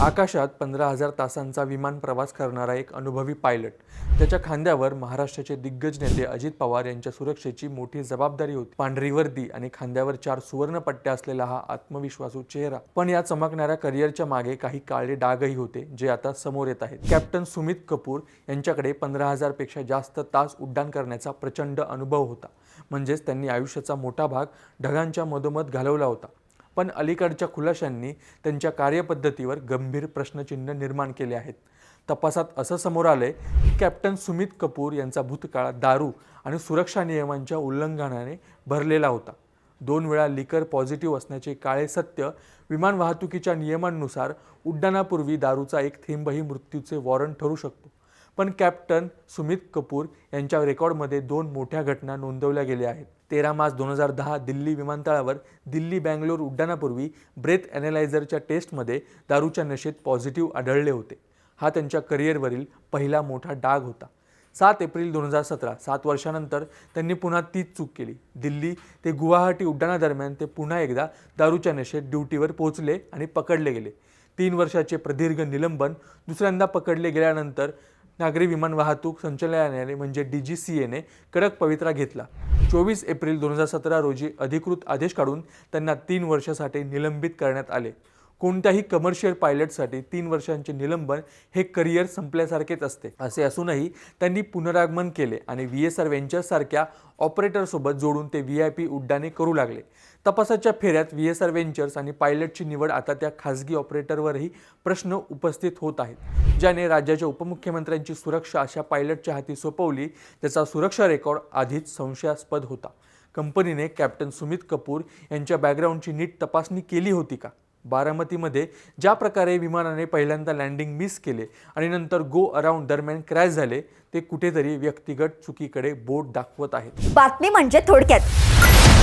आकाशात 15,000 तासांचा विमान प्रवास करणारा एक अनुभवी पायलट. त्याच्या खांद्यावर महाराष्ट्राचे दिग्गज नेते अजित पवार यांच्या सुरक्षेची मोठी जबाबदारी होती. पांढरी वर्दी आणि खांद्यावर 4 सुवर्ण पट्ट्या असलेला हा आत्मविश्वासू चेहरा. पण या चमकणाऱ्या करिअरच्या मागे काही काळे डागही होते, जे आता समोर येत आहेत. कॅप्टन सुमित कपूर यांच्याकडे 15,000 पेक्षा जास्त तास उड्डाण करण्याचा प्रचंड अनुभव होता. म्हणजेच त्यांनी आयुष्याचा मोठा भाग ढगांच्या मधोमध घालवला होता. पण अलीकडच्या खुलाशांनी त्यांच्या कार्यपद्धतीवर गंभीर प्रश्नचिन्ह निर्माण केले आहेत. तपासात असं समोर आलंय की कॅप्टन सुमित कपूर यांचा भूतकाळ दारू आणि सुरक्षा नियमांच्या उल्लंघनाने भरलेला होता. 2 वेळा लिकर पॉझिटिव्ह असण्याचे काळे सत्य. विमान वाहतुकीच्या नियमांनुसार उड्डाणापूर्वी दारूचा एक थेंबही मृत्यूचे वॉरंट ठरू शकतो. पण कॅप्टन सुमित कपूर यांच्या रेकॉर्डमध्ये 2 मोठ्या घटना नोंदवल्या गेल्या आहेत. 13 मार्च 2010 दिल्ली विमानतळावर दिल्ली बँगलोर उड्डाणापूर्वी ब्रेथ ॲनालायझरच्या टेस्टमध्ये दारूच्या नशेत पॉझिटिव्ह आढळले होते. हा त्यांच्या करिअरवरील पहिला मोठा डाग होता. 7 एप्रिल 2017, 7 वर्षानंतर त्यांनी पुन्हा तीच चूक केली. दिल्ली ते गुवाहाटी उड्डाणादरम्यान ते पुन्हा एकदा दारूच्या नशेत ड्युटीवर पोहोचले आणि पकडले गेले. 3 वर्षाचे प्रदीर्घ निलंबन. दुसऱ्यांदा पकडले गेल्यानंतर नागरी विमान वाहतूक संचालनालयाने म्हणजे DGCAने कडक पवित्रा घेतला. 24 एप्रिल 2017 रोजी अधिकृत आदेश काढून त्यांना 3 वर्षासाठी निलंबित करण्यात आले. कोणत्याही कमर्शियल पायलटसाठी 3 वर्षांचे निलंबन हे करिअर संपल्यासारखेच असते. असे असूनही त्यांनी पुनरागमन केले आणि VSR व्हेंचर्स सारख्या ऑपरेटरसोबत जोडून ते VIP उड्डाणे करू लागले. तपासाच्या फेऱ्यात VSR व्हेंचर्स आणि पायलटची निवड आता त्या खासगी ऑपरेटरवरही प्रश्न उपस्थित होत आहेत, ज्याने राज्याच्या उपमुख्यमंत्र्यांची सुरक्षा अशा पायलटच्या हाती सोपवली. त्याचा सुरक्षा रेकॉर्ड आधीच संशयास्पद होता. कंपनीने कॅप्टन सुमित कपूर यांच्या बॅकग्राऊंडची नीट तपासणी केली होती का? बारामतीमध्ये ज्या प्रकारे विमानाने पहिल्यांदा लँडिंग मिस केले आणि नंतर गो अराउंड दरम्यान क्रॅश झाले, ते कुठेतरी व्यक्तिगत चुकीकडे बोट दाखवत आहेत. बातमी म्हणजे थोडक्यात.